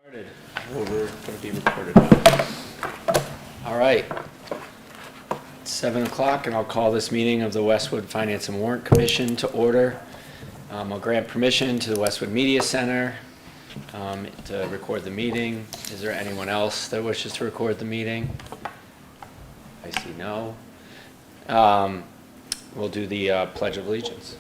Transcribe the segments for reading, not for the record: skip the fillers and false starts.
Started. Well, we're going to be recorded. All right. It's 7 o'clock, and I'll call this meeting of the Westwood Finance and Warrant Commission to order. I'll grant permission to the Westwood Media Center to record the meeting. Is there anyone else that wishes to record the meeting? I see no. We'll do the Pledge of Allegiance.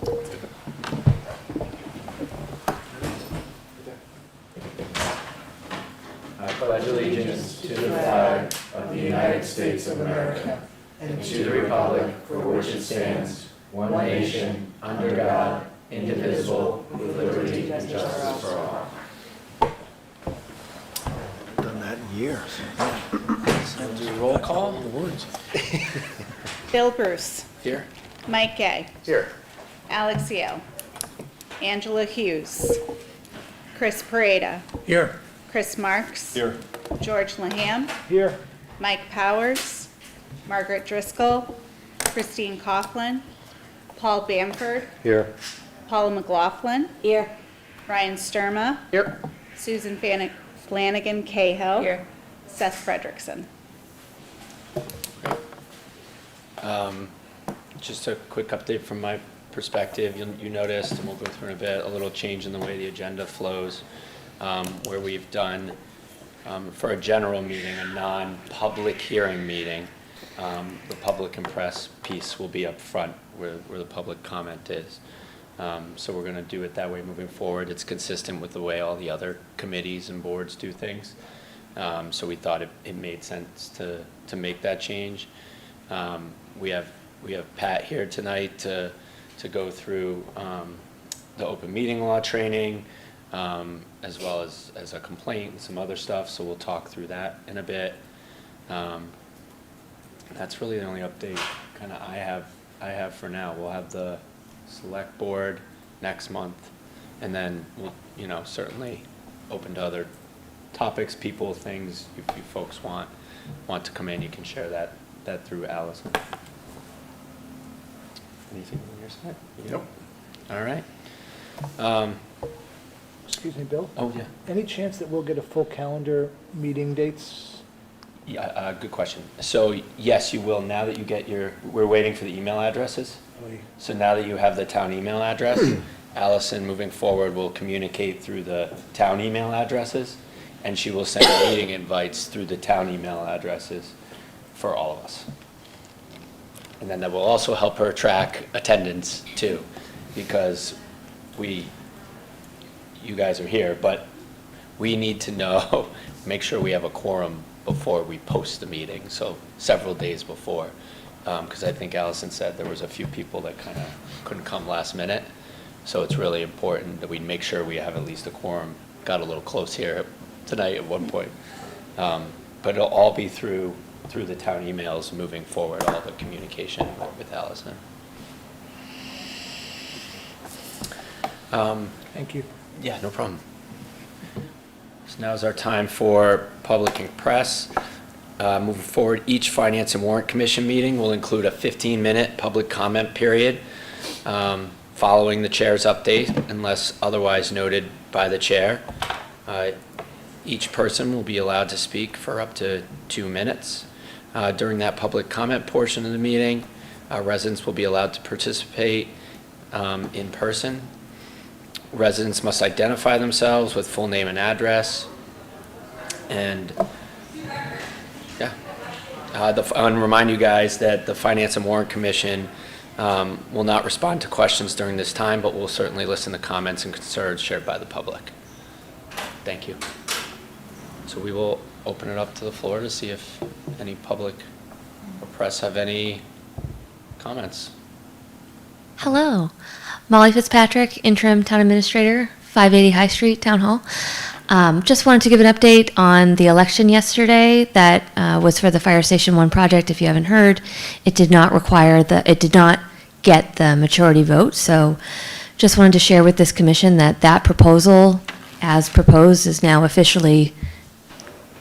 I pledge allegiance to the flag of the United States of America and to the republic for which it stands, one nation, under God, indivisible, with liberty and justice for all. Done that in years. We'll do roll call. Bill Bruce. Here. Mike Gay. Here. Alex Yale. Angela Hughes. Chris Pareda. Here. Chris Marks. Here. George Laham. Here. Mike Powers. Margaret Driscoll. Christine Coughlin. Paul Bamford. Here. Paula McLaughlin. Here. Ryan Sturma. Here. Susan Flanagan Cahill. Here. Seth Fredrickson. Just a quick update from my perspective. You noticed, and we'll go through in a bit, a little change in the way the agenda flows, where we've done, for a general meeting, a non-public hearing meeting. The public and press piece will be up front where the public comment is. So we're going to do it that way moving forward. It's consistent with the way all the other committees and boards do things. So we thought it made sense to make that change. We have Pat here tonight to go through the open meeting law training, as well as a complaint and some other stuff. So we'll talk through that in a bit. That's really the only update kind of I have for now. We'll have the select board next month, and then we'll certainly open to other topics, people, things. If you folks want to come in, you can share that through Allison. Anything on your side? Nope. All right. Excuse me, Bill? Oh, yeah. Any chance that we'll get a full calendar meeting dates? Yeah, good question. So yes, you will, now that you get we're waiting for the email addresses. So now that you have the town email address, Allison, moving forward, will communicate through the town email addresses, and she will send meeting invites through the town email addresses for all of us. And then that will also help her track attendance too, because you guys are here, but we need to know, make sure we have a quorum before we post the meeting, so several days before. Because I think Allison said there was a few people that kind of couldn't come last minute. So it's really important that we make sure we have at least a quorum. Got a little close here tonight at one point. But it'll all be through the town emails moving forward, all the communication with Allison. Thank you. Yeah, no problem. So now's our time for public and press. Moving forward, each Finance and Warrant Commission meeting will include a 15-minute public comment period following the chair's update, unless otherwise noted by the chair. Each person will be allowed to speak for up to 2 minutes. During that public comment portion of the meeting, residents will be allowed to participate in person. Residents must identify themselves with full name and address. And and remind you guys that the Finance and Warrant Commission will not respond to questions during this time, but will certainly listen to comments and concerns shared by the public. Thank you. So we will open it up to the floor to see if any public or press have any comments. Hello, Molly Fitzpatrick, Interim Town Administrator, 580 High Street, Town Hall. Just wanted to give an update on the election yesterday that was for the Fire Station 1 project. If you haven't heard, it did not get the majority vote. So just wanted to share with this commission that proposal, as proposed, is now officially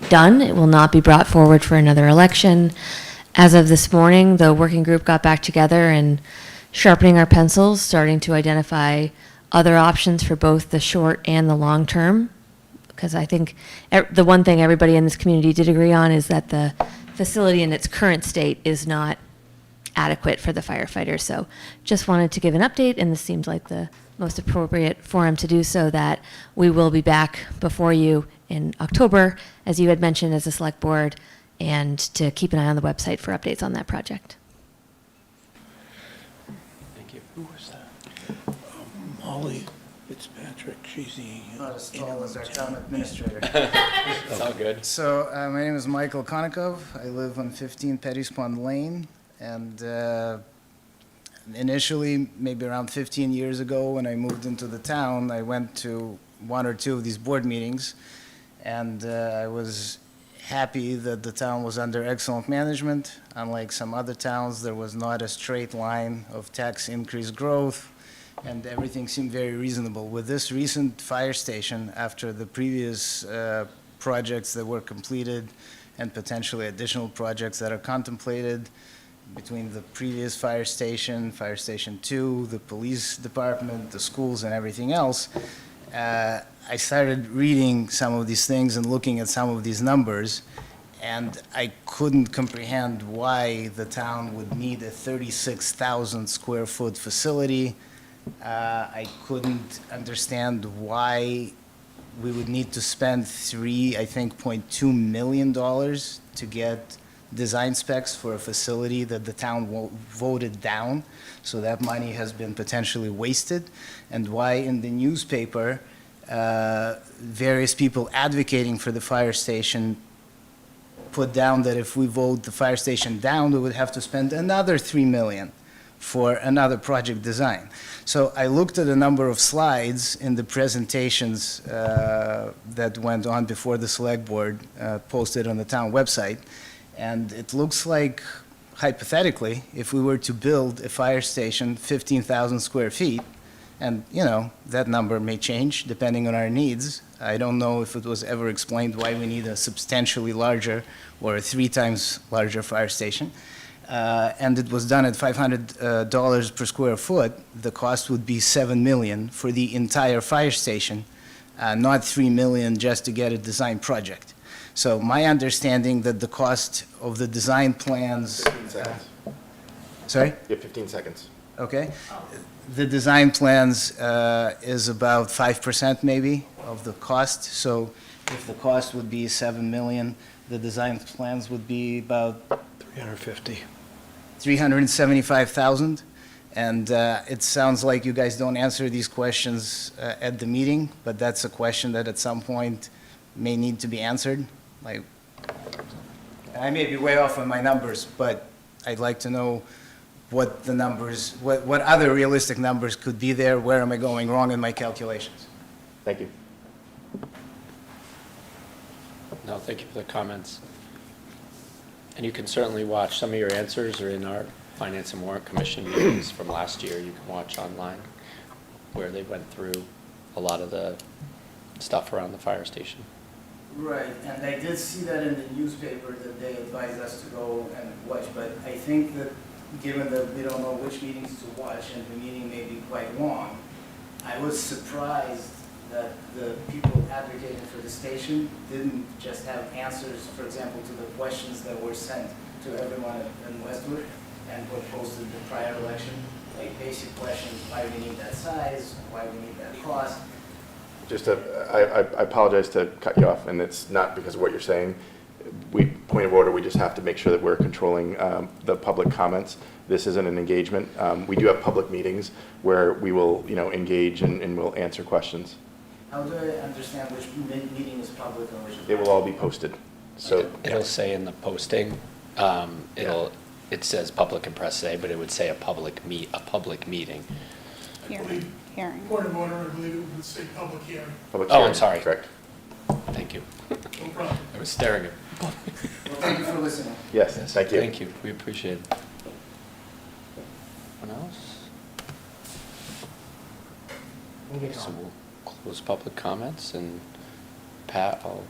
done. It will not be brought forward for another election. As of this morning, the working group got back together and sharpening our pencils, starting to identify other options for both the short and the long term because I think the one thing everybody in this community did agree on is that the facility in its current state is not adequate for the firefighters. So just wanted to give an update, and this seems like the most appropriate forum to do so, that we will be back before you in October, as you had mentioned, as a select board, and to keep an eye on the website for updates on that project. Thank you. Who was that? Molly Fitzpatrick, she's the. Not as tall as our town administrator. It's all good. So, my name is Michael Konikov. I live on 15 Petty's Pond Lane, and initially, maybe around 15 years ago, when I moved into the town, I went to one or two of these board meetings, and I was happy that the town was under excellent management. Unlike some other towns, there was not a straight line of tax increase growth, and everything seemed very reasonable. With this recent fire station, after the previous projects that were completed and potentially additional projects that are contemplated between the previous Fire Station 2, the police department, the schools, and everything else, I started reading some of these things and looking at some of these numbers, and I couldn't comprehend why the town would need a 36,000 square foot facility. I couldn't understand why we would need to spend $0.2 million to get design specs for a facility that the town voted down, so that money has been potentially wasted, and why in the newspaper, various people advocating for the fire station put down that if we vote the fire station down, we would have to spend another $3 million for another project design. So I looked at a number of slides in the presentations that went on before the select board posted on the town website, and it looks like, hypothetically, if we were to build a fire station 15,000 square feet, and, you know, that number may change depending on our needs. I don't know if it was ever explained why we need a substantially larger or a 3 times larger fire station. And it was done at $500 per square foot. The cost would be $7 million for the entire fire station, not $3 million just to get a design project. So my understanding that the cost of the design plans. 15 seconds. Sorry? You have 15 seconds. Okay. The design plans is about 5% maybe of the cost. So if the cost would be $7 million, the design plans would be about 350. $375,000. And it sounds like you guys don't answer these questions at the meeting, but that's a question that at some point may need to be answered. Like, I may be way off on my numbers, but I'd like to know what the numbers, what other realistic numbers could be there, where am I going wrong in my calculations? Thank you. No, thank you for the comments. And you can certainly watch, some of your answers are in our Finance and Warrant Commission meetings from last year. You can watch online where they went through a lot of the stuff around the fire station. Right, and I did see that in the newspaper that they advised us to go and watch, but I think that given that we don't know which meetings to watch and the meeting may be quite long, I was surprised that the people advocating for the station didn't just have answers, for example, to the questions that were sent to everyone in Westwood and were posted the prior election, like basic questions, why we need that size, why we need that cost. I apologize to cut you off, and it's not because of what you're saying. Point of order, we just have to make sure that we're controlling the public comments. This isn't an engagement. We do have public meetings where we will, engage and we'll answer questions. How do I understand which meeting is public and which is They will all be posted. So It'll say in the posting, it says public and press today, but it would say a public meeting. Hearing. Point of order, I believe it would say public hearing. public Oh, I'm hearing, sorry. Correct. Thank you. No problem. I was staring at. Well, thank you for listening. Yes, thank you. Thank you, we appreciate it. Anyone else? Moving So on. we'll close public comments, and Pat, I'll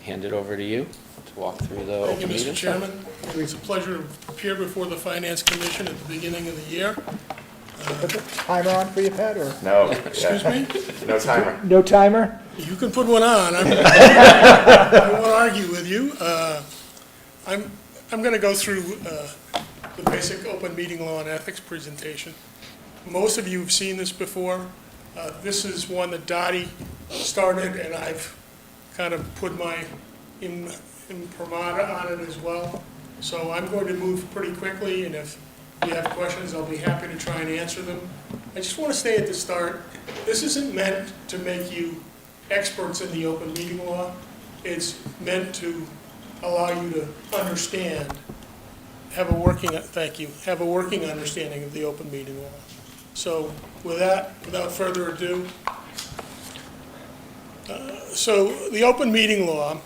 hand it over to you to walk through the Thank you, open meeting Mr. stuff. Chairman. It's a pleasure to appear before the Finance Commission at the beginning of the year. put the timer on for you, Pat, or No. Excuse me? No timer. no timer? You can put one on. I won't argue with you. I'm going to go through the basic open meeting law and ethics presentation. Most of you have seen this before. This is one that Dottie started, and I've kind of put my imprimatur on it as well. So I'm going to move pretty quickly, and if you have questions, I'll be happy to try and answer them. I just want to say at the start, this isn't meant to make you experts in the open meeting law. It's meant to allow you to understand, have a working understanding of the open meeting law. So with that, without further ado, so the open meeting law,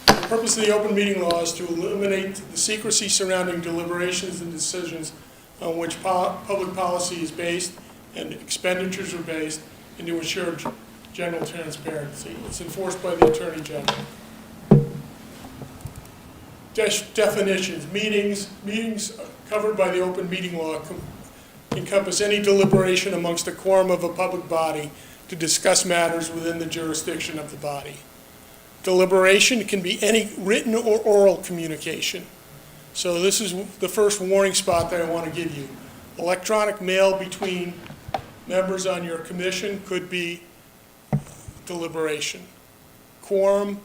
the purpose of the open meeting law is to eliminate the secrecy surrounding deliberations and decisions on which public policy is based and expenditures are based, and to ensure general transparency. It's enforced by the Attorney General. Definitions. Meetings covered by the open meeting law encompass any deliberation amongst a quorum of a public body to discuss matters within the jurisdiction of the body. Deliberation can be any written or oral communication. So this is the first warning spot that I want to give you. Electronic mail between members on your commission could be deliberation. Quorum,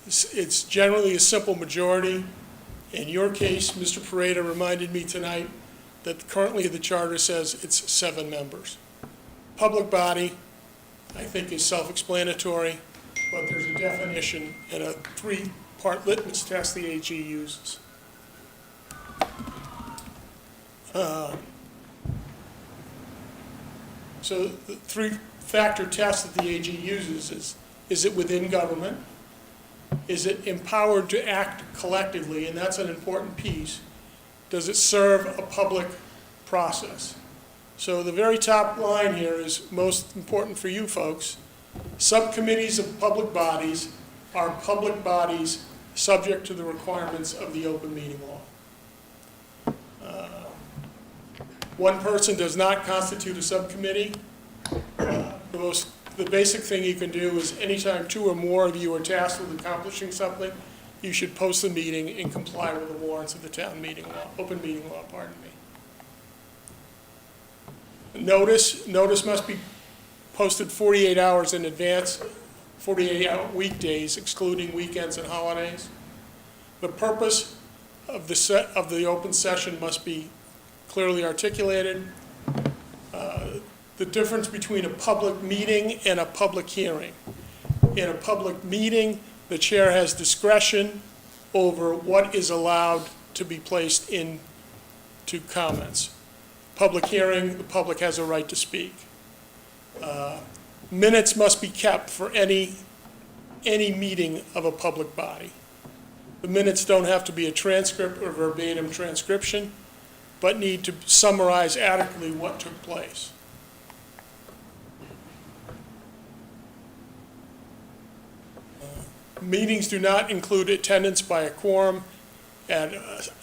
it's generally a simple majority. In your case, Mr. Pareda reminded me tonight that currently the charter says it's 7 members. Public body, I think, is self-explanatory, but there's a definition and a 3-part litmus test the AG uses. So the 3-factor test that the AG uses is it within government? Is it empowered to act collectively? And that's an important piece. Does it serve a public process? So the very top line here is most important for you folks. Subcommittees of public bodies are public bodies subject to the requirements of the open meeting law. One person does not constitute a subcommittee. The basic thing you can do is anytime 2 or more of you are tasked with accomplishing something, you should post the meeting and comply with the warrants of the town meeting law, open meeting law, pardon me. Notice must be posted 48 hours in advance, 48-hour weekdays, excluding weekends and holidays. The purpose of the open session must be clearly articulated. The difference between a public meeting and a public hearing. In a public meeting, the chair has discretion over what is allowed to be placed into comments. Public hearing, the public has a right to speak. Minutes must be kept for any meeting of a public body. The minutes don't have to be a transcript or verbatim transcription, but need to summarize adequately what took place. Meetings do not include attendance by a quorum at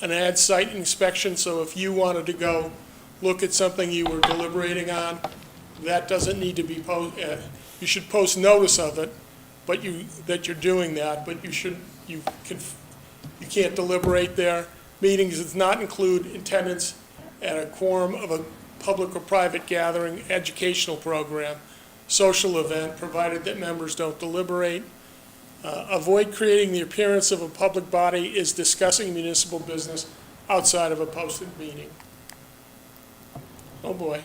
an ad site inspection, so if you wanted to go look at something you were deliberating on, that doesn't need to be posted. You should post notice of it, but that you're doing that, but you can't deliberate there. Meetings does not include attendance at a quorum of a public or private gathering, educational program, social event, provided that members don't deliberate. Avoid creating the appearance of a public body is discussing municipal business outside of a posted meeting. Oh boy.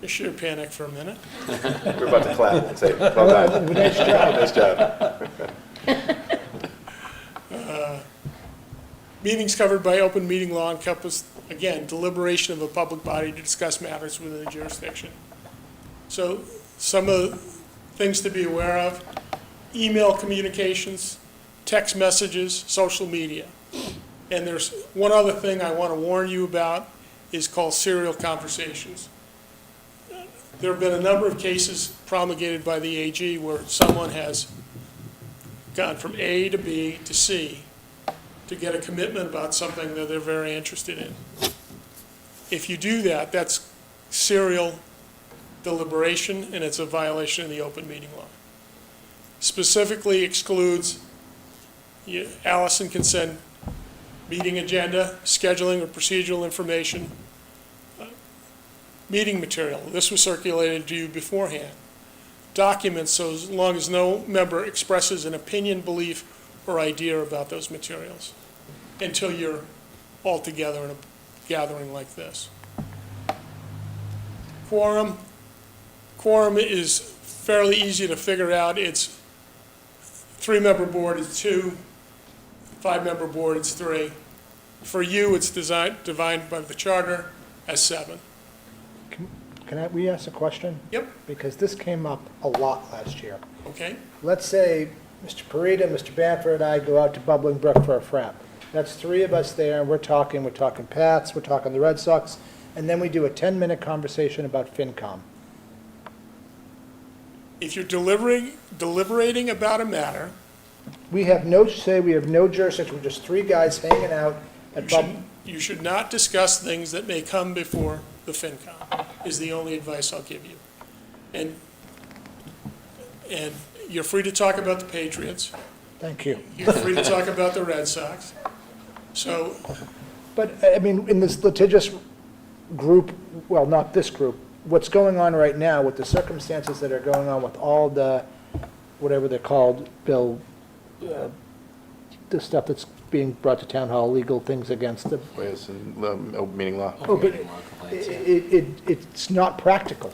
You should have panicked for a minute. We're about to clap and say, well done. Nice job. Nice job. Meetings covered by open meeting law encompass, again, deliberation of a public body to discuss matters within the jurisdiction. So some of the things to be aware of: email communications, text messages, social media. And there's one other thing I want to warn you about, is called serial conversations. There have been a number of cases promulgated by the AG where someone has gone from A to B to C to get a commitment about something that they're very interested in. If you do that, that's serial deliberation, and it's a violation of the open meeting law. Specifically excludes, Allison can send meeting agenda, scheduling or procedural information, meeting material. This was circulated to you beforehand. Documents, so as long as no member expresses an opinion, belief, or idea about those materials, until you're all together in a gathering like this. Quorum is fairly easy to figure out. It's 3-member board is 2, 5-member board is 3. For you, it's divided by the charter as 7. We ask a question? Yep, Because this came up a lot last year. okay. Let's say Mr. Parita, Mr. Bamford, and I go out to Bubbling Brook for a frap. That's 3 of us there, and we're talking Pats, we're talking the Red Sox, and then we do a 10-minute conversation about FinCom. If you're deliberating about a matter, We have no jurisdiction, we're just 3 guys hanging out at you should not discuss things that may come before the FinCom, is the only advice I'll give you. And you're free to talk about the Patriots. Thank you. You're free to talk about the Red Sox. So, But, I mean, in this litigious group, well, not this group, what's going on right now with the circumstances that are going on with all the, whatever they're called, Bill, the stuff that's being brought to town hall, legal things against them. Yes, and open meeting law. Oh, but it's not practical.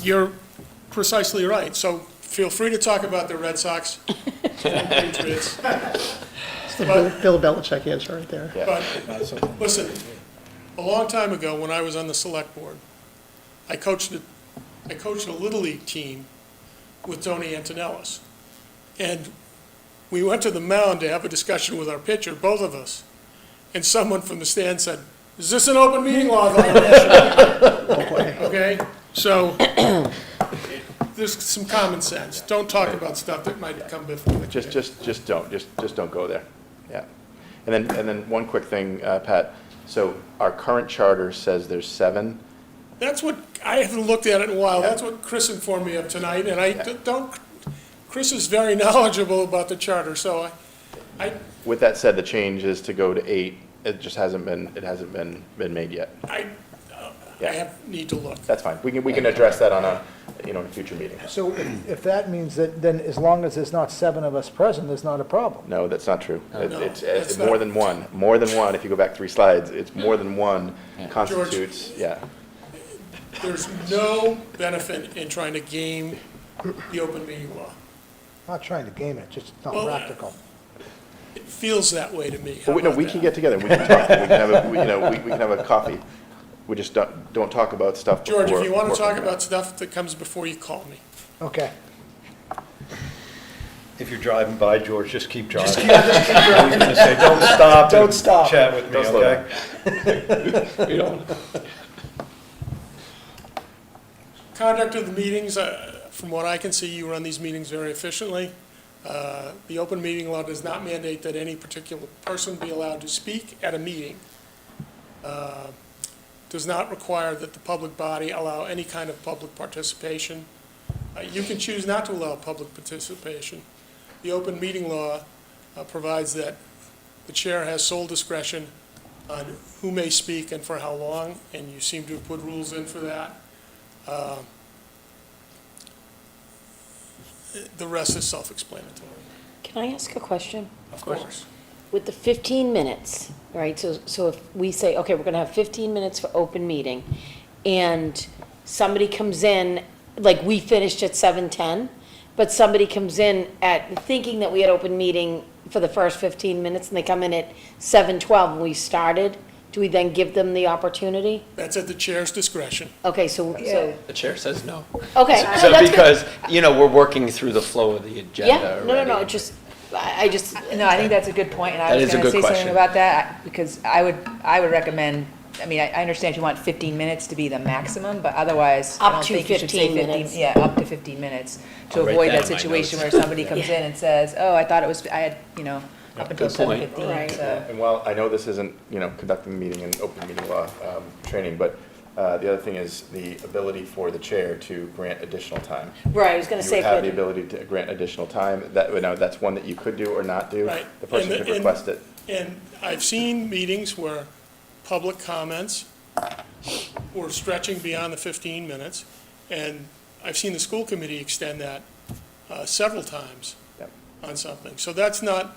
you're precisely right. So feel free to talk about the Red Sox, the Patriots. Bill Belichick answer right there. But, listen, a long time ago, when I was on the select board, I coached a Little League team with Tony Antonellis. And we went to the mound to have a discussion with our pitcher, both of us. And someone from the stand said, "Is this an open meeting law violation?" Okay? So there's some common sense. Don't talk about stuff that might come before the committee. Just don't go there. Yeah. And then one quick thing, Pat. So our current charter says there's 7. That's what, I haven't looked at it in a while. That's what Chris informed me of tonight, and I don't, Chris is very knowledgeable about the charter, so I With that said, the change is to go to 8. It just hasn't been made yet. need to look. That's fine. We can address that on a future meeting. So if that means that, then as long as there's not 7 of us present, there's not a problem. No, that's not true. It's that's more not- than one. More than one. If you go back 3 slides, it's more than one constitutes. Yeah. There's no benefit in trying to game the open meeting law. Not trying to game it, just not Well, practical. It feels that way to me. But we can get together. We can talk. We can have we can have a coffee. We just don't talk about stuff. George, if you want to before- talk about stuff that comes before you, call me. Okay. If you're driving by, George, just keep driving. I was gonna say, don't stop. Don't and stop. Chat with me, Don't slow okay? Conduct of the meetings, from what I can see, you run these meetings very efficiently. The open meeting law does not mandate that any particular person be allowed to speak at a meeting. Does not require that the public body allow any kind of public participation. You can choose not to allow public participation. The open meeting law provides that the chair has sole discretion on who may speak and for how long, and you seem to have put rules in for that. The rest is self-explanatory. Can I ask a question? Of course. With the 15 minutes, right, so if we say, okay, we're gonna have 15 minutes for open meeting, and somebody comes in, like, we finished at 7:10, but somebody comes in thinking that we had open meeting for the first 15 minutes, and they come in at 7:12 and we started, do we then give them the opportunity? That's at the chair's discretion. Okay, so, The chair says no. okay. So that's good. because, we're working through the flow of the agenda Yeah, no, already. I just, No, I think that's a good point, and I That was is a going to good say something question. about that, because I would recommend, I understand if you want 15 minutes to be the maximum, but otherwise, I Up don't to think you should say 15 minutes. Yeah, up to 15 minutes, to I'll write avoid that that in my situation where notes. somebody comes in and says, oh, I thought I had, up until Good point. 7:15, Right. so. And while I know this isn't, conducting the meeting in open meeting law training, but the other thing is the ability for the chair to grant additional time. Right, I was gonna You say, would have but- the ability to grant additional time. That's one that you could do or not do. Right. The person And- could and- request it. And I've seen meetings where public comments were stretching beyond the 15 minutes, and I've seen the school committee extend that several times Yep. on something. So that's not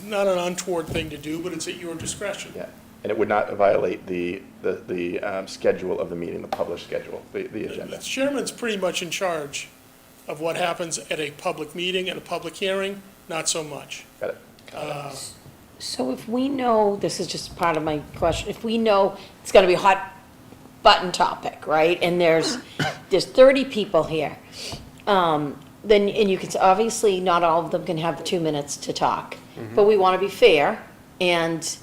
an untoward thing to do, but it's at your discretion. Yeah, and it would not violate the schedule of the meeting, the published schedule, the agenda. The chairman's pretty much in charge of what happens at a public meeting and a public hearing, not so much. Got it? so if we know, this is just part of my question, if we know it's gonna be a hot button topic, right? And there's 30 people here, then, and you can, obviously, not all of them can have 2 minutes to talk. But we wanna be fair, and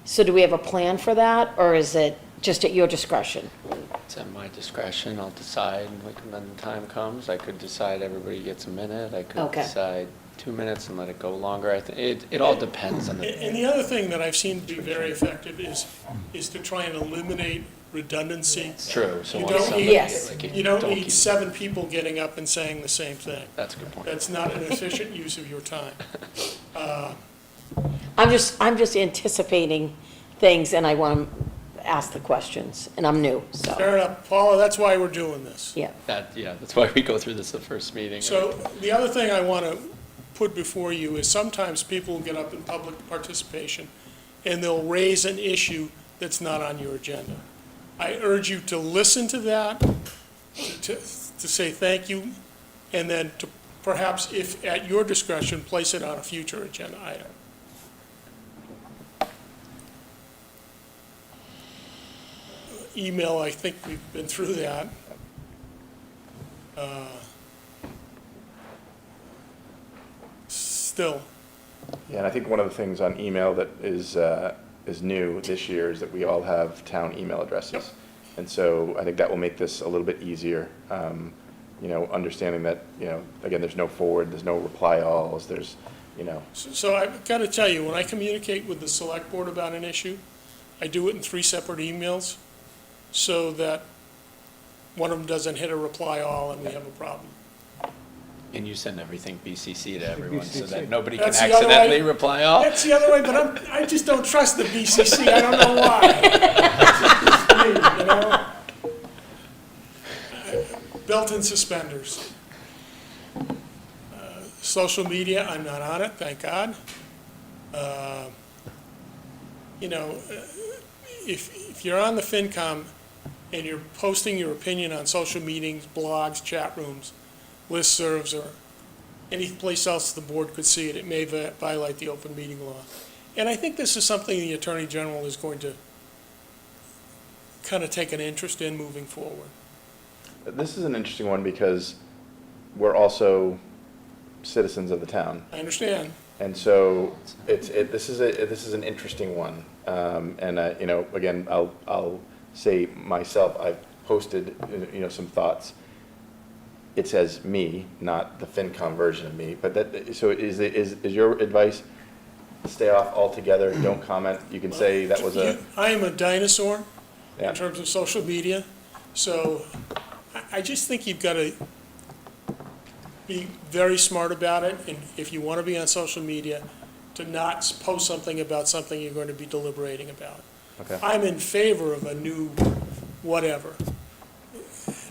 so do we have a plan for that, or is it just at your discretion? It's at my discretion. I'll decide when the time comes. I could decide everybody gets a minute. I could Okay. decide 2 minutes and let it go longer. I think it all depends on And the other thing that I've seen be very effective is to try and eliminate redundancy. True. So You once don't something- need, Yes. like, you don't keep- need 7 people getting up and saying the same thing. That's a good point. That's not an efficient use of your time. I'm just anticipating things, and I want to ask the questions, and I'm new, so, Fair enough, Paula, that's why we're doing this. yeah. That's why we go through this the first meeting. So the other thing I want to put before you is sometimes people will get up in public participation and they'll raise an issue that's not on your agenda. I urge you to listen to that, to say thank you, and then to perhaps, if at your discretion, place it on a future agenda item. Email, I think we've been through that. Still, Yeah, and I think one of the things on email that is new this year is that we all have town email addresses. And so I think that will make this a little bit easier, understanding that, again, there's no forward, there's no reply alls, there's, so I've got to tell you, when I communicate with the select board about an issue, I do it in 3 separate emails so that one of them doesn't hit a reply all and we have a problem. And you send everything BCC to everyone so BCC. that nobody can That's the other way. accidentally reply all? That's the other way, but I just don't trust the BCC, I don't know why. You know? Belt and suspenders. Social media, I'm not on it, thank God. If you're on the FinCom and you're posting your opinion on social meetings, blogs, chat rooms, listservs, or any place else the board could see it, it may violate the open meeting law. And I think this is something the Attorney General is going to kind of take an interest in moving forward. this is an interesting one because we're also citizens of the town. I understand. And so this is an interesting one. Again, I'll say myself, I've posted, some thoughts. It says me, not the FinCom version of me, but so is your advice, stay off altogether, don't comment? You can say that was I am a dinosaur Yeah. in terms of social media, so I just think you've got to be very smart about it, and if you want to be on social media, to not post something about something you're going to be deliberating about. Okay. I'm in favor of a new whatever.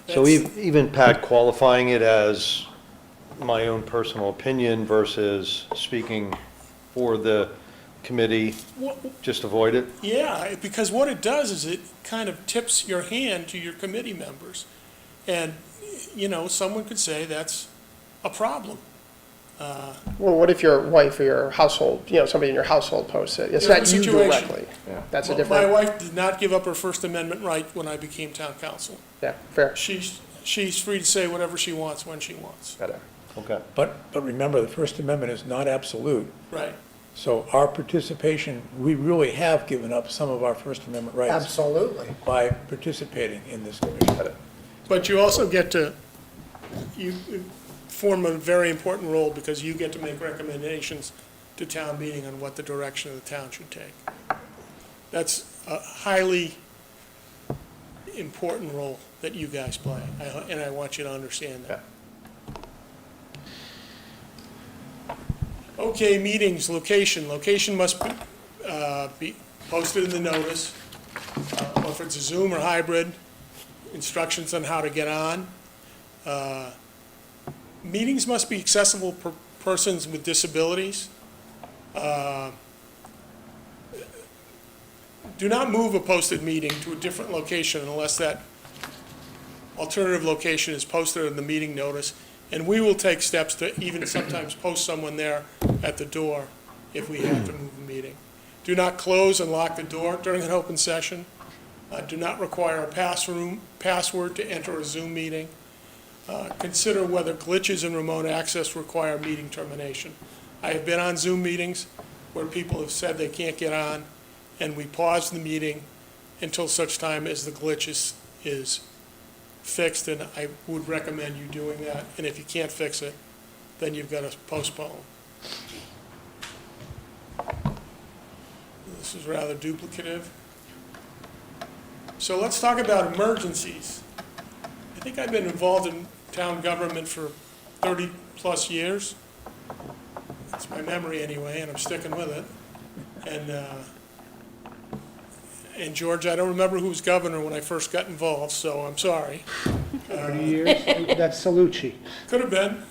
So That's- even Pat qualifying it as my own personal opinion versus speaking for the committee, just avoid it? Yeah, because what it does is it kind of tips your hand to your committee members. And, someone could say that's a problem. Well, what if your wife or your household, somebody in your household posts it? It's Different not you situation. directly. Yeah. That's a My different, wife did not give up her First Amendment right when I became town council. yeah, fair. She's free to say whatever she wants when she wants. better. Okay. But remember, the First Amendment is not absolute. Right. So our participation, we really have given up some of our First Amendment rights Absolutely. by participating in this commission. But you also get to, you form a very important role because you get to make recommendations to town meeting on what the direction of the town should take. That's a highly important role that you guys play, and I want you to understand that. Okay, meetings, location. Location must be posted in the notice, if it's a Zoom or hybrid, instructions on how to get on. Meetings must be accessible for persons with disabilities. Do not move a posted meeting to a different location unless that alternative location is posted in the meeting notice, and we will take steps to even sometimes post someone there at the door if we have to move a meeting. Do not close and lock the door during an open session. Do not require a password to enter a Zoom meeting. Consider whether glitches in remote access require meeting termination. I have been on Zoom meetings where people have said they can't get on, and we pause the meeting until such time as the glitch is fixed, and I would recommend you doing that. And if you can't fix it, then you've got to postpone. This is rather duplicative. So let's talk about emergencies. I think I've been involved in town government for 30-plus years. That's my memory anyway, and I'm sticking with it. And George, I don't remember who was governor when I first got involved, so I'm sorry. 30 years? That's Salucci. Could have been.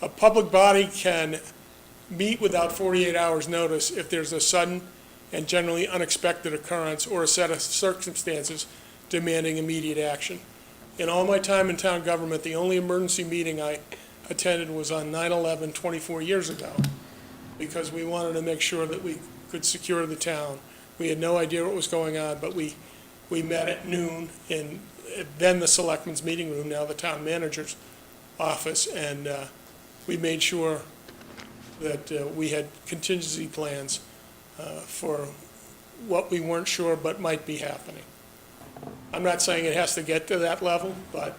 A public body can meet without 48 hours' notice if there's a sudden and generally unexpected occurrence or a set of circumstances demanding immediate action. In all my time in town government, the only emergency meeting I attended was on 9/11 24 years ago, because we wanted to make sure that we could secure the town. We had no idea what was going on, but we met at noon in then the selectmen's meeting room, now the town manager's office, and we made sure that we had contingency plans for what we weren't sure but might be happening. I'm not saying it has to get to that level, but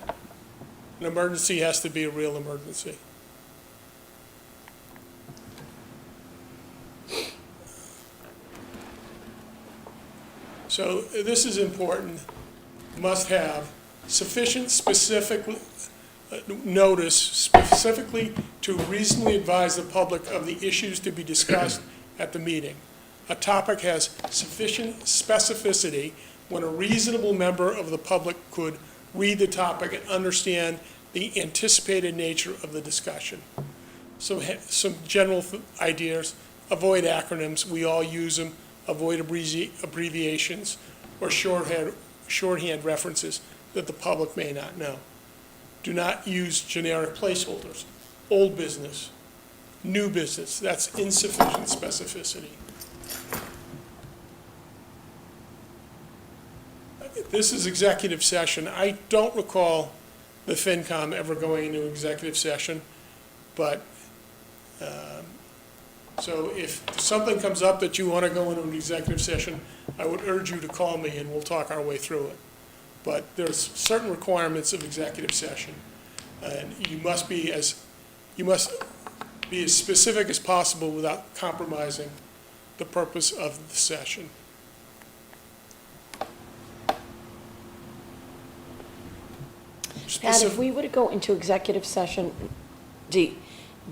an emergency has to be a real emergency. So this is important. Must have sufficient specific notice specifically to reasonably advise the public of the issues to be discussed at the meeting. A topic has sufficient specificity when a reasonable member of the public could read the topic and understand the anticipated nature of the discussion. So some general ideas: avoid acronyms, we all use them, avoid abbreviations or shorthand references that the public may not know. Do not use generic placeholders. Old business, new business, that's insufficient specificity. This is executive session. I don't recall the FinCom ever going into executive session, but so if something comes up that you want to go into an executive session, I would urge you to call me and we'll talk our way through it. But there's certain requirements of executive session, and you must be as specific as possible without compromising the purpose of the session. Pat, if we were to go into executive session,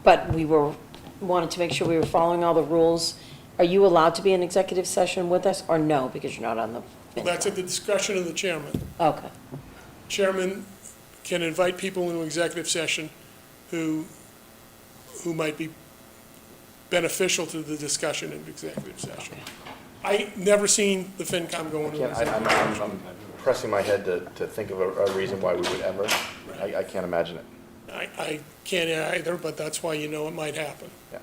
but wanted to make sure we were following all the rules, are you allowed to be in executive session with us, or no, because you're not on the? Well, that's at the discretion of the chairman. Okay. Chairman can invite people into executive session who might be beneficial to the discussion in executive session. I never seen the FinCom go into executive session. I'm pressing my head to think of a reason why we would ever. I can't imagine it. I can't either, but that's why you know it might happen. Yeah.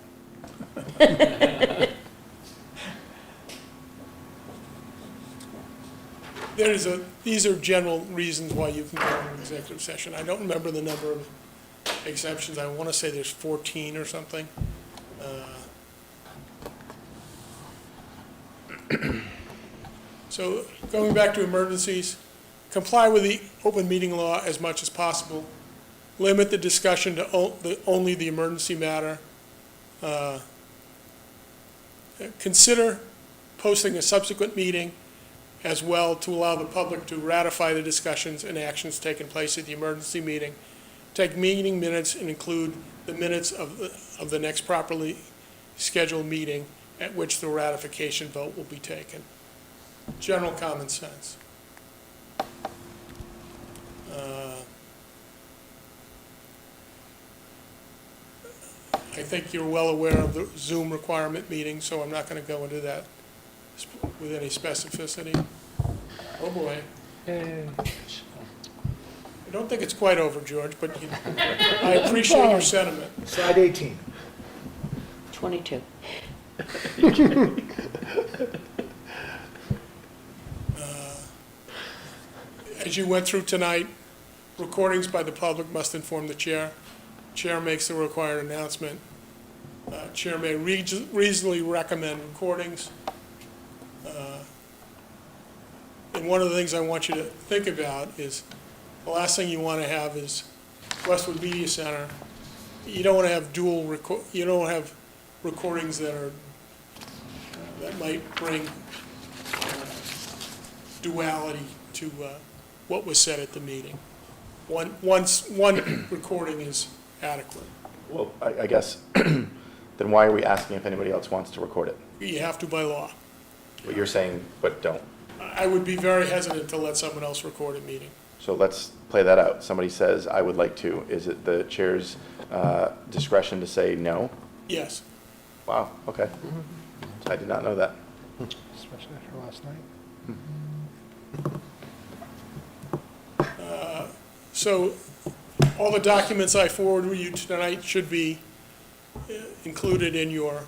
These are general reasons why you can go into executive session. I don't remember the number of exemptions. I want to say there's 14 or something. So going back to emergencies, comply with the open meeting law as much as possible. Limit the discussion to only the emergency matter. Consider posting a subsequent meeting as well to allow the public to ratify the discussions and actions taking place at the emergency meeting. Take meeting minutes and include the minutes of the next properly scheduled meeting at which the ratification vote will be taken. General common sense. I think you're well aware of the Zoom requirement meeting, so I'm not going to go into that with any specificity. Oh, boy. I don't think it's quite over, George, but I appreciate your sentiment. Slide 18. 22. As you went through tonight, recordings by the public must inform the chair. Chair makes the required announcement. Chair may reasonably recommend recordings. And one of the things I want you to think about is the last thing you want to have is Westwood Media Center. You don't want to have you don't have recordings that might bring duality to what was said at the meeting. One recording is adequate. Well, I guess, then why are we asking if anybody else wants to record it? You have to by law. What you're saying, but don't. I would be very hesitant to let someone else record a meeting. So let's play that out. Somebody says, I would like to. Is it the chair's discretion to say no? Yes. Wow, okay. I did not know that. Especially after last night. So all the documents I forwarded you tonight should be included in your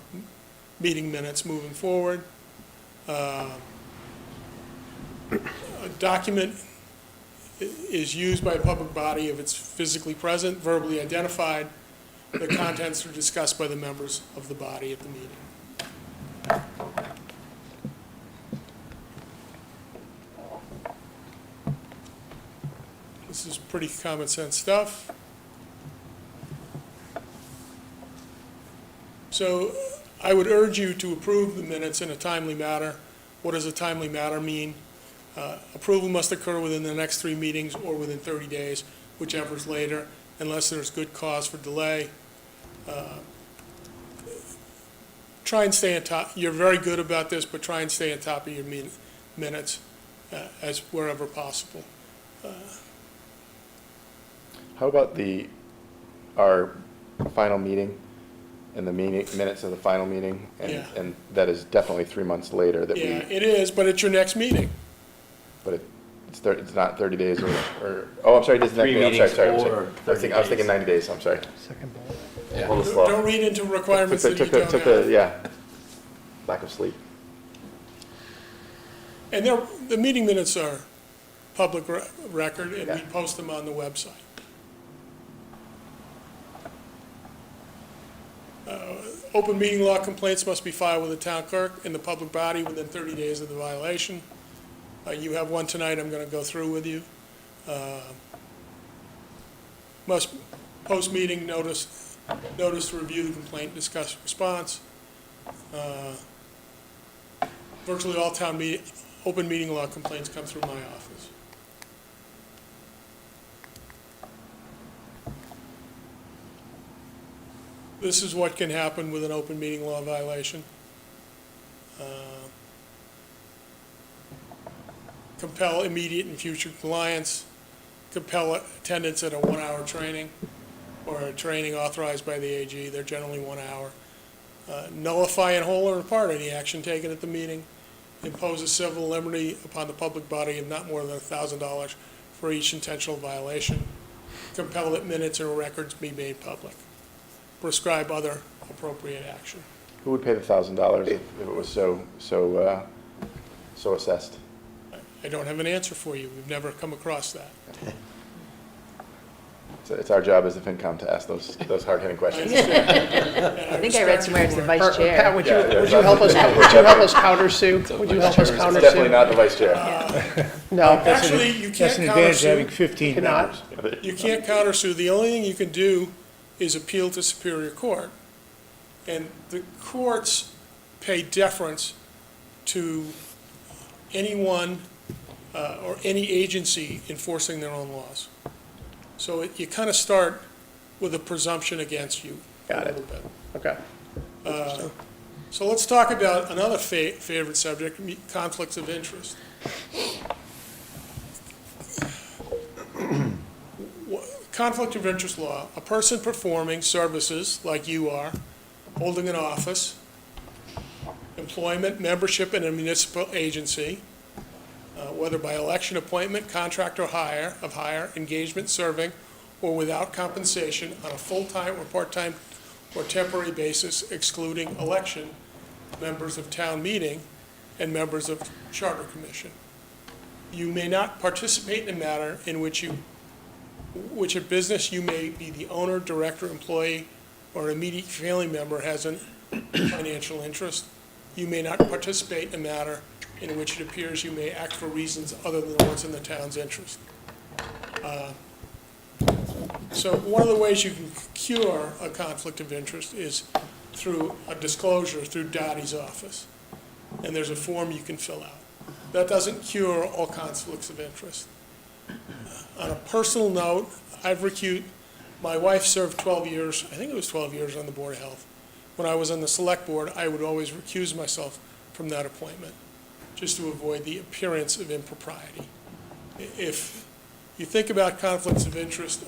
meeting minutes moving forward. A document is used by a public body if it's physically present, verbally identified. The contents are discussed by the members of the body at the meeting. This is pretty common sense stuff. So I would urge you to approve the minutes in a timely manner. What does a timely manner mean? Approval must occur within the next 3 meetings or within 30 days, whichever is later, unless there's good cause for delay. Try and stay on top. You're very good about this, but try and stay on top of your minutes as wherever possible. How about our final meeting and the minutes of the final meeting? Yeah. And that is definitely 3 months later that Yeah, it is, but it's your next meeting. But it's not 30 days or, oh, I'm sorry, it is next 3 meeting. I'm sorry. meetings or 30 I was thinking 90 days, I'm sorry. Second bullet. A little slow. Don't read into requirements that you Took the- don't took have. the- Yeah, lack of sleep. And the meeting minutes are public record, and we Yeah. post them on the website. Open meeting law complaints must be filed with the town clerk and the public body within 30 days of the violation. You have one tonight I'm going to go through with you. Must post meeting notice to review the complaint, discuss response. Virtually all open meeting law complaints come through my office. This is what can happen with an open meeting law violation. Compel immediate and future compliance, compel attendance at a 1-hour training or a training authorized by the AG. They're generally 1 hour. Nullify in whole or in part any action taken at the meeting. Impose a civil liberty upon the public body of not more than $1,000 for each intentional violation. Compel that minutes or records be made public. Prescribe other appropriate action. Who would pay the $1,000 if it was so assessed? I don't have an answer for you. We've never come across that. It's our job as the FinCom to ask those hard-hitting questions. I think I read somewhere it's the vice chair. Pat, would you Yeah, help us counter sue? Would you help us counter Definitely sue? not the vice chair. No. Actually, you That's can't an advantage of having countersue. 15 Cannot. members. You can't countersue. The only thing you can do is appeal to Superior Court. And the courts pay deference to anyone or any agency enforcing their own laws. So you kind of start with a presumption against you. Got it. A little bit. Okay. So let's talk about another favorite subject, conflicts of interest. Conflict of interest law, a person performing services like you are, holding an office, employment, membership in a municipal agency, whether by election, appointment, contract or hire, engagement, serving, or without compensation on a full-time or part-time or temporary basis, excluding election, members of town meeting, and members of charter commission. You may not participate in a matter in which a business you may be the owner, director, employee, or immediate family member has a financial interest. You may not participate in a matter in which it appears you may act for reasons other than what's in the town's interest. So one of the ways you can cure a conflict of interest is through a disclosure through Dottie's office. And there's a form you can fill out. That doesn't cure all conflicts of interest. On a personal note, my wife served 12 years, I think it was 12 years on the Board of Health. When I was on the Select Board, I would always recuse myself from that appointment, just to avoid the appearance of impropriety. If you think about conflicts of interest,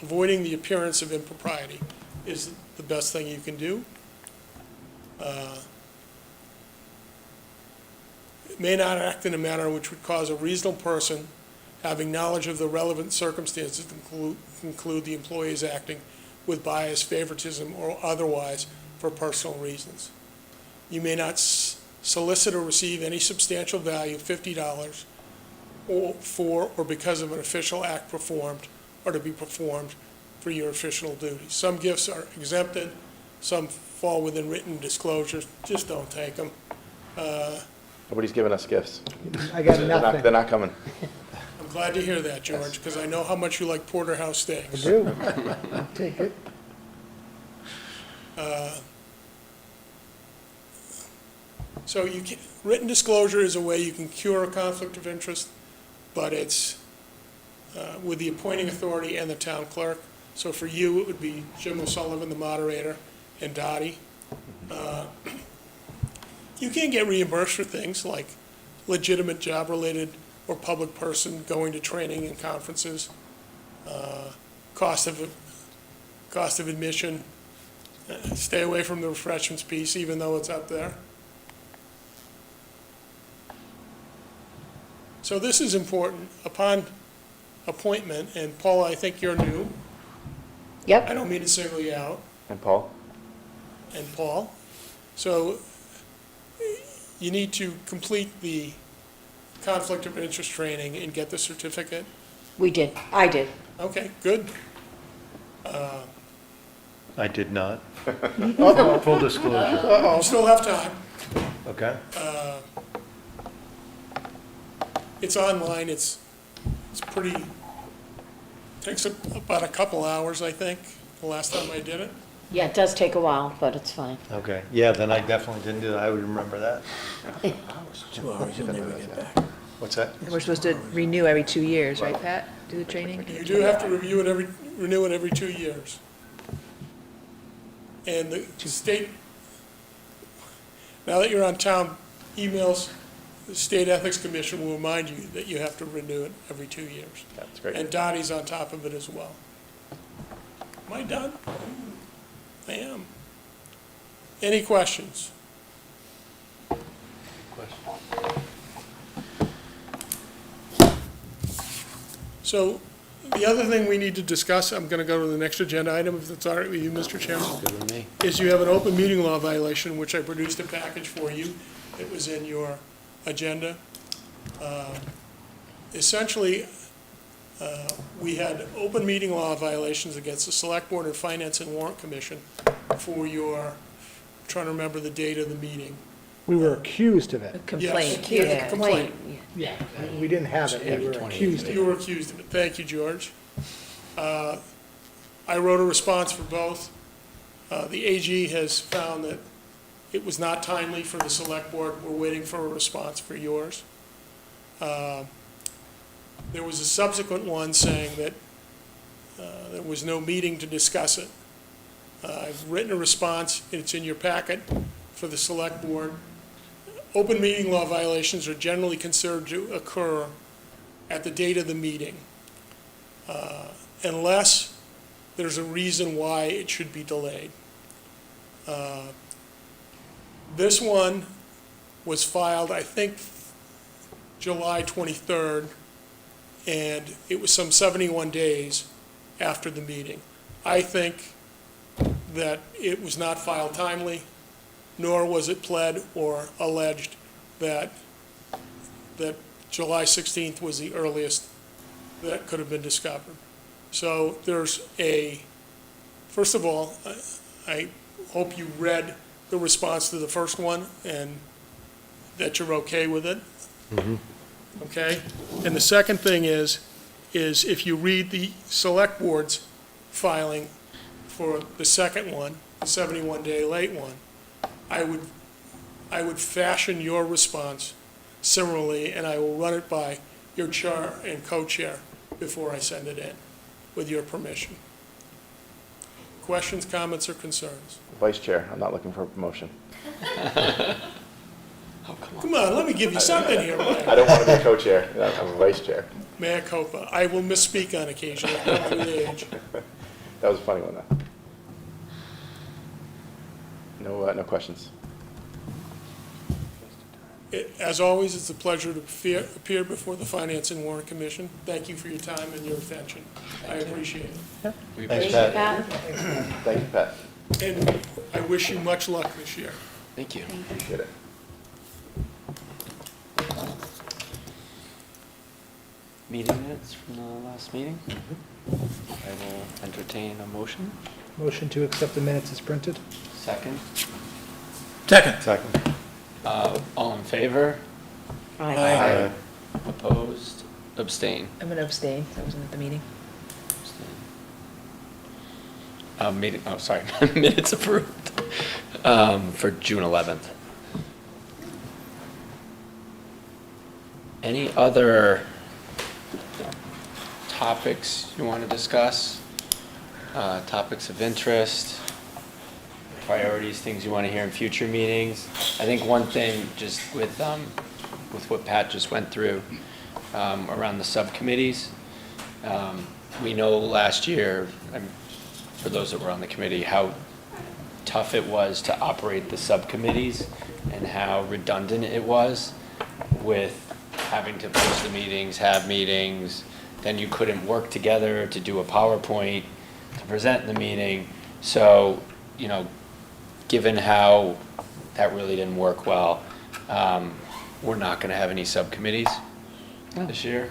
avoiding the appearance of impropriety is the best thing you can do. It may not act in a manner which would cause a reasonable person having knowledge of the relevant circumstances to conclude the employee is acting with bias, favoritism, or otherwise for personal reasons. You may not solicit or receive any substantial value, $50, for or because of an official act performed or to be performed for your official duties. Some gifts are exempted, some fall within written disclosures. Just don't take them. Nobody's giving us gifts. I got nothing. They're not coming. I'm glad to hear that, George, because I know how much you like porterhouse I steaks. do. Take it. So written disclosure is a way you can cure a conflict of interest, but it's with the appointing authority and the town clerk. So for you, it would be Jim O'Sullivan, the moderator, and Dottie. You can get reimbursed for things like legitimate job-related or public person going to training and conferences, cost of admission, stay away from the refreshments piece, even though it's up there. So this is important. Upon appointment, and Paula, I think you're new. Yep. I don't mean to single you out, And Paul? and Paul. So you need to complete the conflict of interest training and get the certificate. We did. I did. Okay, good. I did not. Full disclosure. You still have time. Okay. It's online, it's pretty, takes about a couple hours, I think, the last time I did it. Yeah, it does take a while, but it's fine. Okay. Yeah, then I definitely didn't do that. I would remember that. 2 hours and then we get back. What's that? We're supposed to renew every 2 years, right, Pat? Do the training? You do have to renew it every 2 years. And the state, now that you're on town emails, the State Ethics Commission will remind you that you have to renew it every 2 years. That's great. And Dottie's on top of it as well. Am I done? I am. Any questions? So the other thing we need to discuss, I'm going to go to the next agenda item, if that's all right with you, Mr. Chairman, Good with me. is you have an open meeting law violation, which I produced a package for you. It was in your agenda. Essentially, we had open meeting law violations against the Select Board and Finance and Warrant Commission for your, I'm trying to remember the date of the meeting. We were accused of it. Complaint, Yes, yeah. complaint. Yeah. We didn't have it, we were accused of You it. were accused of it. Thank you, George. I wrote a response for both. The AG has found that it was not timely for the select board. We're waiting for a response for yours. There was a subsequent one saying that there was no meeting to discuss it. I've written a response, it's in your packet for the select board. Open meeting law violations are generally considered to occur at the date of the meeting, unless there's a reason why it should be delayed. This one was filed, I think, July 23rd, and it was some 71 days after the meeting. I think that it was not filed timely, nor was it pled or alleged that July 16th was the earliest that could have been discovered. So there's first of all, I hope you read the response to the first one and that you're okay with it. Okay? And the second thing is if you read the select board's filing for the second one, the 71-day late one, I would fashion your response similarly, and I will run it by your chair and co-chair before I send it in, with your permission. Questions, comments, or concerns? Vice Chair, I'm not looking for a promotion. Come on, let me give you something here, Mike. I don't want to be co-chair, I'm a vice chair. Mea culpa. I will misspeak on occasion. I've come through the age. That was a funny one, though. No questions. As always, it's a pleasure to appear before the Finance and Warrant Commission. Thank you for your time and your attention. I appreciate it. Thanks, Pat. Thank you, Pat. And I wish you much luck this year. Thank you. Appreciate it. Meeting minutes from the last meeting. I will entertain a motion. Motion to accept the minutes as printed? Second. Second. All in favor? Aye. Opposed? Abstain? I'm going to abstain. I wasn't at the meeting. Sorry, minutes approved for June 11th. Any other topics you want to discuss? Topics of interest? Priorities, things you want to hear in future meetings? I think one thing, just with what Pat just went through around the subcommittees, we know last year, for those that were on the committee, how tough it was to operate the subcommittees and how redundant it was with having to post the meetings, have meetings, then you couldn't work together to do a PowerPoint to present the meeting. So, given how that really didn't work well, we're not going to have any subcommittees this year.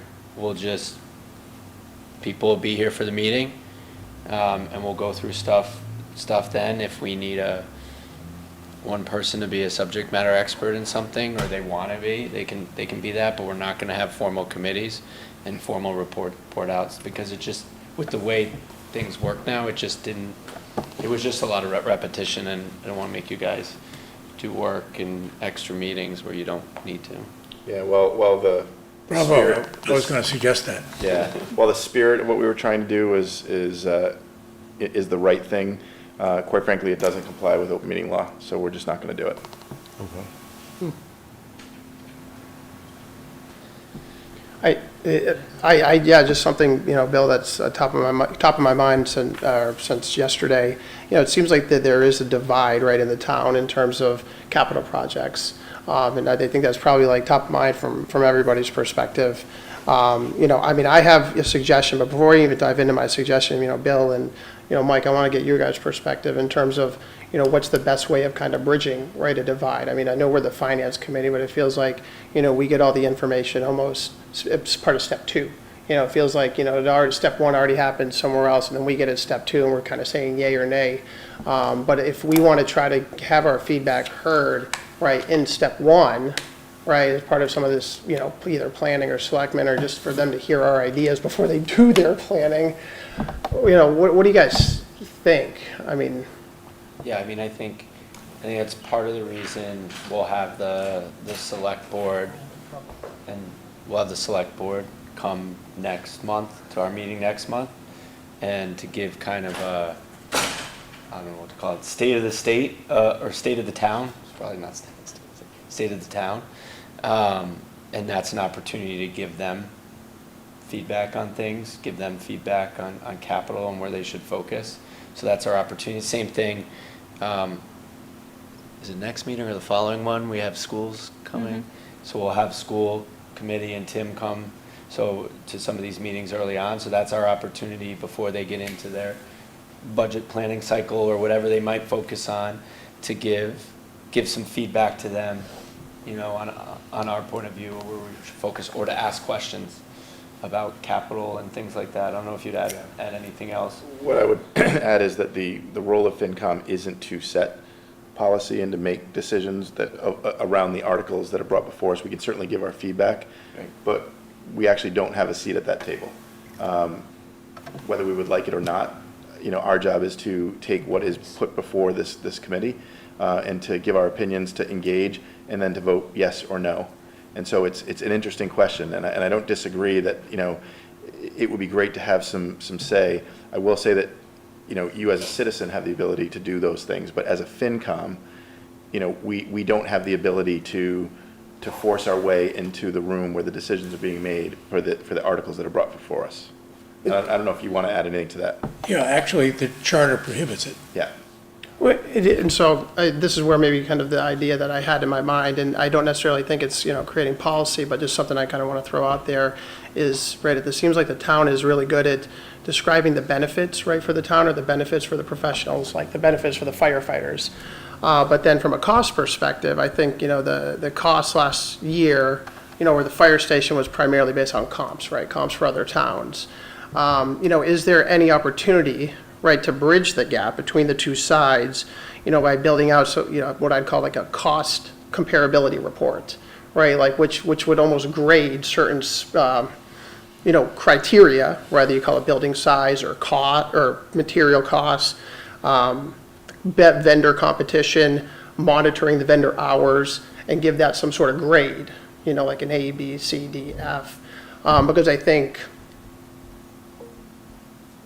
People will be here for the meeting, and we'll go through stuff then. If we need one person to be a subject matter expert in something, or they want to be, they can be that, but we're not going to have formal committees and formal report outs, because it just, with the way things work now, it was just a lot of repetition, and I don't want to make you guys do work and extra meetings where you don't need to. Yeah, well, the Bravo, spirit. I was going to suggest that. Yeah, well, the spirit of what we were trying to do is the right thing. Quite frankly, it doesn't comply with open meeting law, so we're just not going to do it. Yeah, just something, Bill, that's top of my mind since yesterday. It seems like that there is a divide right in the town in terms of capital projects. And I think that's probably like top of mind from everybody's perspective. I have a suggestion, but before I even dive into my suggestion, Bill and, Mike, I want to get your guys' perspective in terms of, what's the best way of kind of bridging, right, a divide. I know we're the finance committee, but it feels like, we get all the information almost, it's part of step two. It feels like, step one already happened somewhere else, and then we get at step two, and we're kind of saying yay or nay. But if we want to try to have our feedback heard, right, in step one, right, as part of some of this, either planning or selectmen, or just for them to hear our ideas before they do their planning, what do you guys think? Yeah, I mean, I think that's part of the reason we'll have the select board, and we'll have the select board come next month, to our meeting next month, and to give kind of a, I don't know what to call it, state of the state, or state of the town, it's probably not state of the state, state of the town. And that's an opportunity to give them feedback on things, give them feedback on capital and where they should focus. So that's our opportunity. Same thing, is it next meeting or the following one? We have schools coming. So we'll have school committee and Tim come, so to some of these meetings early on. So that's our opportunity before they get into their budget planning cycle or whatever they might focus on, to give some feedback to them, you know, on our point of view, or where we should focus, or to ask questions about capital and things like that. I don't know if you'd add anything else. What I would add is that the role of FinCom isn't to set policy and to make decisions that around the articles that are brought before us. We can certainly give our feedback, Right. but we actually don't have a seat at that table. Whether we would like it or not, you know, our job is to take what is put before this committee and to give our opinions, to engage, and then to vote yes or no. And so it's an interesting question, and I don't disagree that, you know, it would be great to have some say. I will say that, you know, you as a citizen have the ability to do those things, but as a FinCom, you know, we don't have the ability to force our way into the room where the decisions are being made for the articles that are brought before us. And I don't know if you want to add anything to that. Yeah, actually, the charter prohibits it. Yeah. And so this is where maybe kind of the idea that I had in my mind, and I don't necessarily think it's, you know, creating policy, but just something I kind of want to throw out there is, right, it seems like the town is really good at describing the benefits, right, for the town, or the benefits for the professionals, like the benefits for the firefighters. But then from a cost perspective, I think, you know, the cost last year, you know, where the fire station was primarily based on comps, right, comps for other towns. You know, is there any opportunity, right, to bridge the gap between the two sides, you know, by building out, so, you know, what I'd call like a cost comparability report, right, like which would almost grade certain, you know, criteria, whether you call it building size or cost or material costs, vendor competition, monitoring the vendor hours, and give that some sort of grade, you know, like an A, B, C, D, F, because I think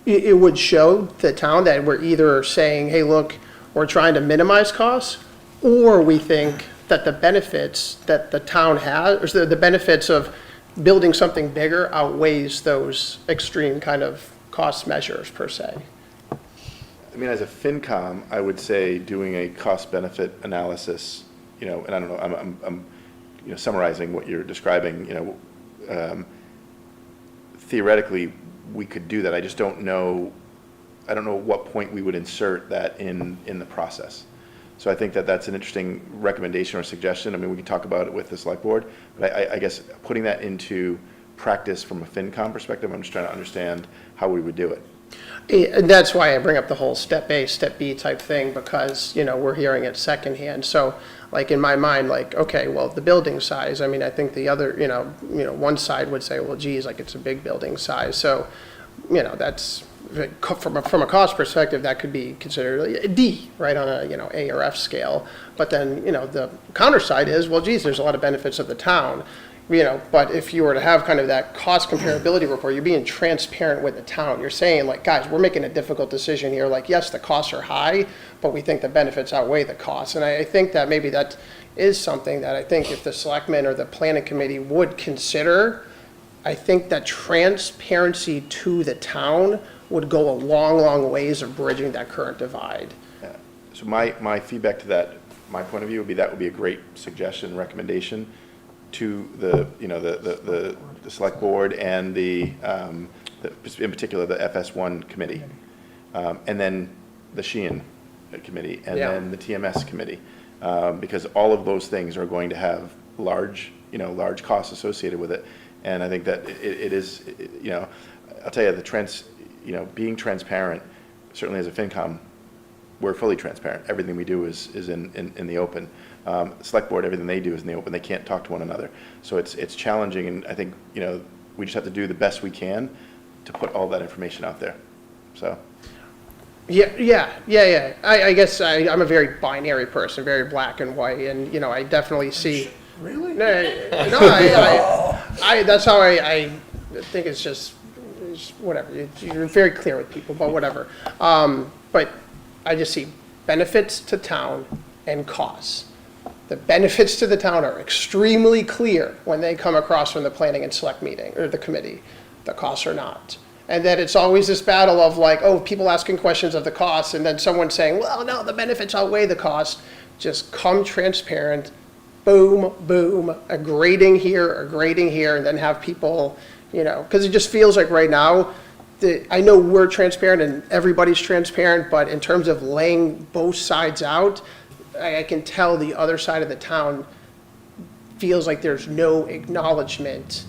it would show the town that we're either saying, hey, look, we're trying to minimize costs, or we think that the benefits that the town has, or the benefits of building something bigger outweighs those extreme kind of cost measures per se. I mean, as a FinCom, I would say doing a cost-benefit analysis, you know, and I don't know, I'm you know, summarizing what you're describing, you know, theoretically, we could do that. I just don't know, I don't know at what point we would insert that in the process. So I think that that's an interesting recommendation or suggestion. I mean, we can talk about it with the select board, but I guess putting that into practice from a FinCom perspective, I'm just trying to understand how we would do it. And that's why I bring up the whole step A, step B type thing, because, you know, we're hearing it secondhand. So like in my mind, like, okay, well, the building size, I mean, I think the other, you know, one side would say, well, geez, like it's a big building size. So, you know, that's, from a cost perspective, that could be considered a D, right, on a, you know, A or F scale. But then, you know, the counter side is, well, geez, there's a lot of benefits of the town. You know, but if you were to have kind of that cost comparability report, you're being transparent with the town. You're saying, like, guys, we're making a difficult decision here. Like, yes, the costs are high, but we think the benefits outweigh the costs. And I think that maybe that is something that I think if the selectmen or the planning committee would consider, I think that transparency to the town would go a long, long ways of bridging that current divide. Yeah. So my feedback to that, my point of view would be that would be a great suggestion, recommendation to the, you know, the select board and in particular the FS1 committee, and then the Sheehan committee, and then the TMS committee, because all of those things are going to have large costs associated with it. And I think that it is, you know, I'll tell you, being transparent, certainly as a FinCom, we're fully transparent. Everything we do is in the open. Select board, everything they do is in the open. They can't talk to one another. So it's challenging, and I think, you know, we just have to do the best we can to put all that information out there. So. Yeah. I guess I'm a very binary person, very black and white, and, you know, I definitely see. Really? No, that's how I think it's just, it's whatever. You're very clear with people, but whatever. But I just see benefits to town and costs. The benefits to the town are extremely clear when they come across from the planning and select meeting, or the committee. The costs are not. And then it's always this battle of like, oh, people asking questions of the costs, and then someone saying, well, no, the benefits outweigh the cost. Just come transparent, boom, boom, a grading here, and then have people, you know, because it just feels like right now, I know we're transparent and everybody's transparent, but in terms of laying both sides out, I can tell the other side of the town feels like there's no acknowledgement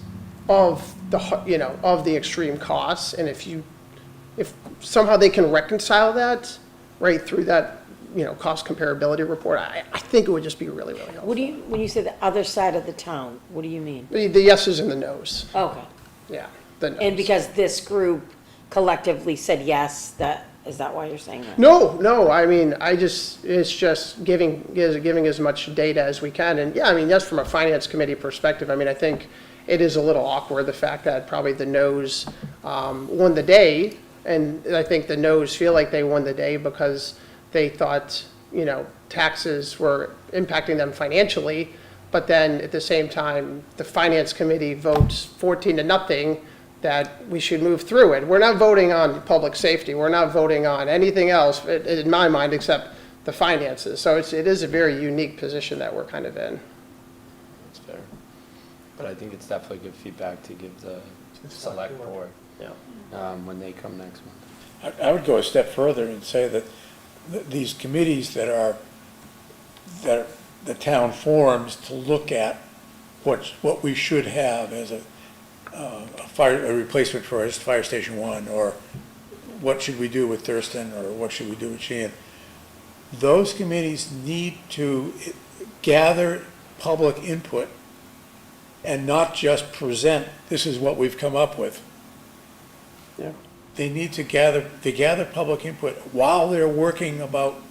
of the, you know, of the extreme costs. And if somehow they can reconcile that right through that, you know, cost comparability report, I think it would just be really, really helpful. What do you, when you say the other side of the town, what do you mean? The yeses and the nos, Okay. yeah, the nos. And because this group collectively said yes, is that why you're saying that? No, I mean, it's just giving as much data as we can. And yeah, I mean, yes, from a finance committee perspective, I mean, I think it is a little awkward, the fact that probably the no's won the day. And I think the no's feel like they won the day because they thought, you know, taxes were impacting them financially. But then at the same time, the finance committee votes 14-0 that we should move through it. We're not voting on public safety. We're not voting on anything else, in my mind, except the finances. So it is a very unique position that we're kind of in. That's fair. But I think it's definitely good feedback to give the select board when they come next month. I would go a step further and say that these committees that the town forms to look at what we should have as a replacement for Fire Station 1, or what should we do with Thurston, or what should we do with Sheehan. Those committees need to gather public input and not just present, this is what we've come up with. Yeah. They need to gather public input while they're working about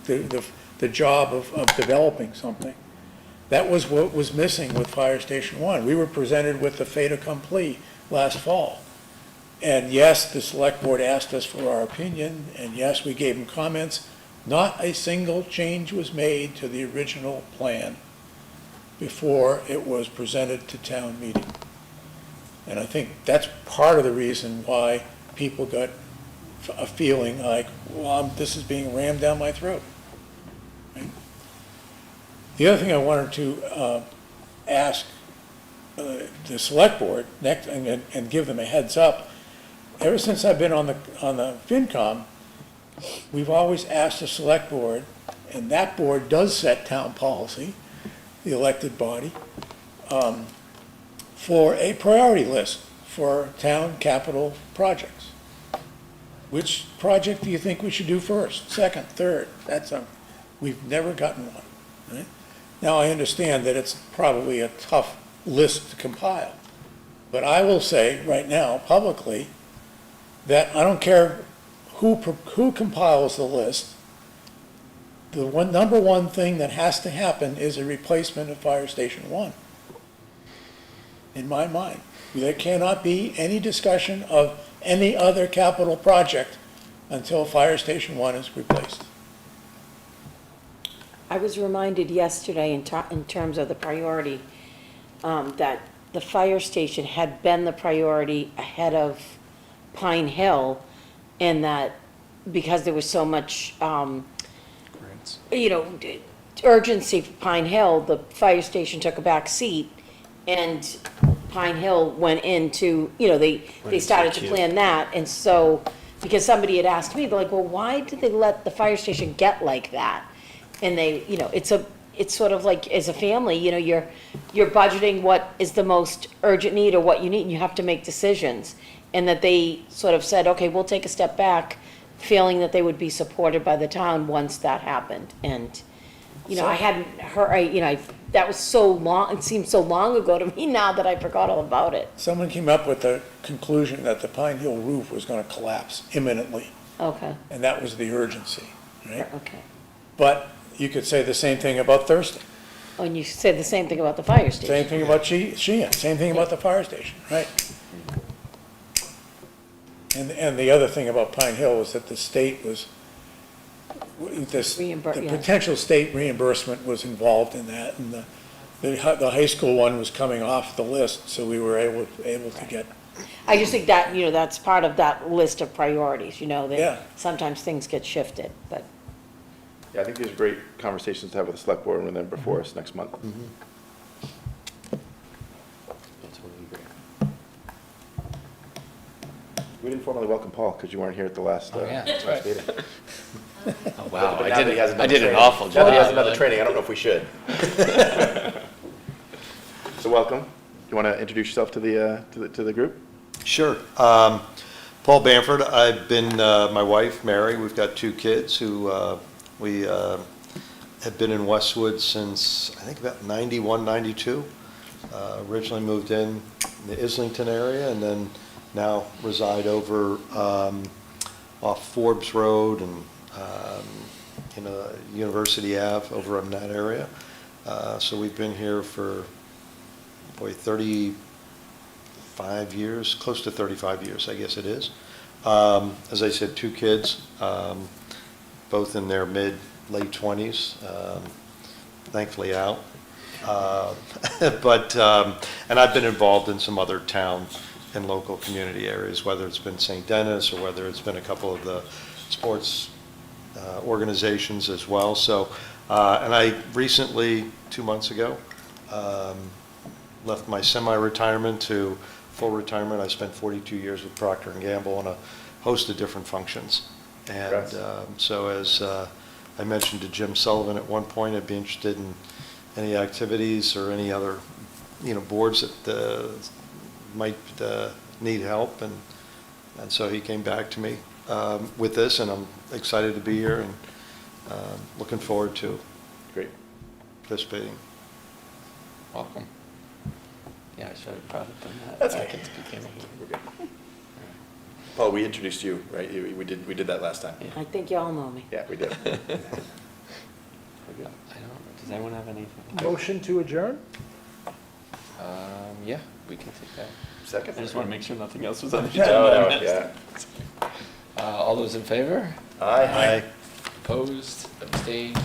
the job of developing something. That was what was missing with Fire Station 1. We were presented with the fait accompli last fall. And yes, the select board asked us for our opinion, and yes, we gave them comments. Not a single change was made to the original plan before it was presented to town meeting. And I think that's part of the reason why people got a feeling like, well, this is being rammed down my throat. Right? The other thing I wanted to ask the select board next, and give them a heads up, ever since I've been on the FinCom, we've always asked the select board, and that board does set town policy, the elected body, for a priority list for town capital projects. Which project do you think we should do first, second, third? We've never gotten one, right? Now, I understand that it's probably a tough list to compile, but I will say right now, publicly, that I don't care who compiles the list, the number one thing that has to happen is a replacement of Fire Station 1. In my mind, there cannot be any discussion of any other capital project until Fire Station 1 is replaced. I was reminded yesterday in terms of the priority, that the fire station had been the priority ahead of Pine Hill, and that because there was so much, urgency for Pine Hill, the fire station took a back seat, and Pine Hill went into, they started to plan that, and so, because somebody had asked me, they're like, well, why did they let the fire station get like that? And they, it's sort of like, as a family, you're budgeting what is the most urgent need or what you need, and you have to make decisions. And that they sort of said, okay, we'll take a step back, feeling that they would be supported by the town once that happened. And, I hadn't heard, that was so long, it seems so long ago to me now that I forgot all about it. Someone came up with the conclusion that the Pine Hill roof was going to collapse imminently. Okay, and that was the urgency, right? okay. But you could say the same thing about Thurston, Oh, and you said the same thing about the fire station. same thing about Sheehan, same thing about the fire station, right? And the other thing about Pine Hill was that the state was, the Yeah. potential state reimbursement was involved in that, and the high school one was coming off the list, so we were able to get, I just think that, that's part of that list of priorities, Yeah. that sometimes things get shifted, but. Yeah, I think these are great conversations to have with the select board and then before us next month. We didn't formally welcome Paul because you weren't here at the last, yeah, that's last right. meeting. Oh, wow, But I now that he has did, another I did an training- awful Now job. that he has another training, I don't know if we should. So welcome. You want to introduce yourself to the group? Sure. Paul Bamford, I've been, my wife, Mary, we've got 2 kids who we have been in Westwood since, I think, about 91, 92. Originally moved in the Islington area and then now reside over off Forbes Road and University Ave over in that area. So we've been here for, 35 years, close to 35 years, I guess it is. As I said, 2 kids, both in their late 20s, thankfully out. And I've been involved in some other town and local community areas, whether it's been St. Denis or whether it's been a couple of the sports organizations as well. So, and I recently, 2 months ago, left my semi-retirement to full retirement. I spent 42 years with Procter & Gamble on a host of different functions. And so as I mentioned to Jim Sullivan at one point, I'd be interested in any activities or any other, boards that might need help. And so he came back to me with this, and I'm excited to be here and looking forward to Great. participating. Welcome. Yeah, I should have probably done that. That's back okay. at the beginning. We're good. Paul, we introduced you, right? We did that last time. I think you all know me. Yeah, we did. We're good. I don't, does anyone have anything? Motion to adjourn? Yeah, we can take that. Second? I just want to make sure nothing else was on the No, agenda. yeah. All those in favor? Aye. Opposed? Abstained?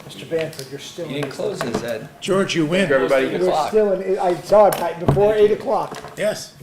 Mr. Bamford, you're still in. Meeting closes at George, you win. Everybody. Eight You're o'clock. still in, I saw it before 8 o'clock. Yes.